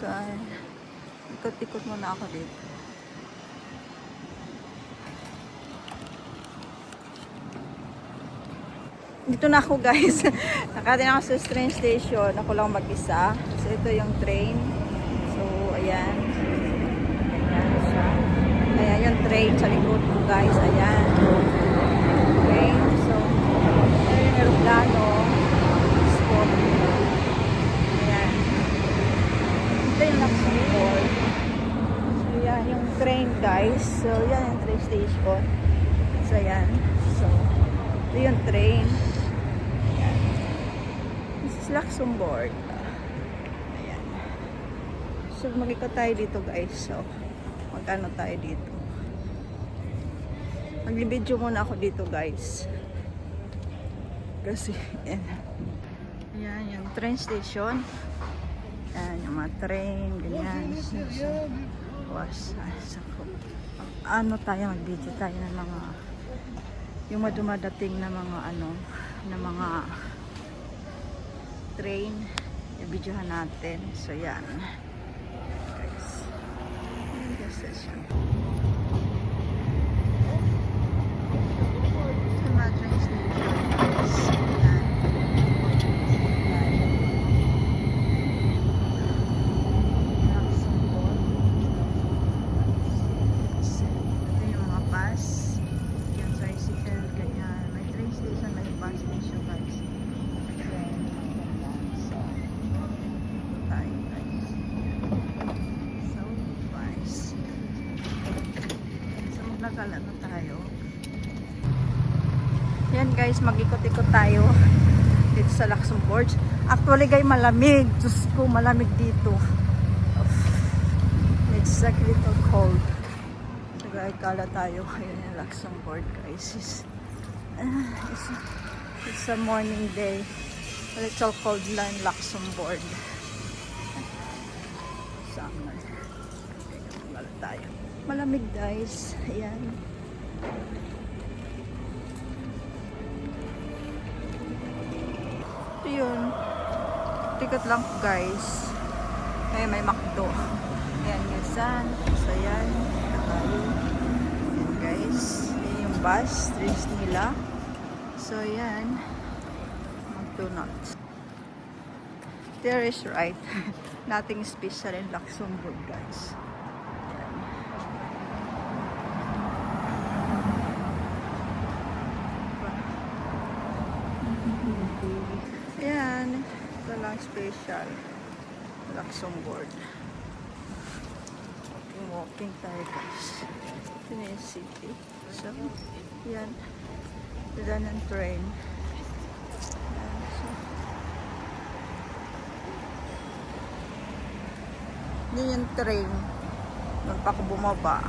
Okay. Ikot-ikot muna ako dito. Dito na ako guys. Nakatin ako sa train station. Ako lang mag-isa. So ito yung train. So ayan. Ayan siya. Ayan yung train sa likod ko guys. Ayan. Okay. So ayan yung aeroplano. Spot. Ayan. Ito yung Luxembourg. So ayan yung train guys. So ayan yung train station. So ayan. So ito yung train. Luxembourg. Ayan. So, mag-ikot tayo dito guys. So, magkano tayo dito. Mag-video muna ako dito guys. Kasi, ayan. Ayan, yung train station. Ayan, yung mga train, ganyan. So, ano tayo, mag-video tayo ng mga yung madumadating na mga ano, na mga train, i-videohan natin. So yan guys, session. So mga train station guys. Yan. Luxembourg. Ito yung mga bus, yung tricycle, ganyan. May train station, may bus station guys. Nagala na tayo. Yan guys, mag-ikot-ikot tayo dito sa Luxembourg. Actually guys, malamig. Diyos ko, malamig dito. It's like a little cold. So guys, kala tayo. Ayan yung Luxembourg guys. It's a morning day. A little cold lang Luxembourg. Summer. Kala tayo. Malamig guys. Ayan. Ito yun. Ticket lang guys. Ayan, may McDo. Ayan yung sun. So ayan. Ayan guys. Ayan yung bus. Trains nila. So ayan. McDonald's. There is right. Nothing special in Luxembourg guys. Ayan, ito lang special Luxembourg. Walking tayo guys. Ito na yung city. So, yan. Ito ng train. Ayan, so. Hindi yung train. Doon pa ako bumaba.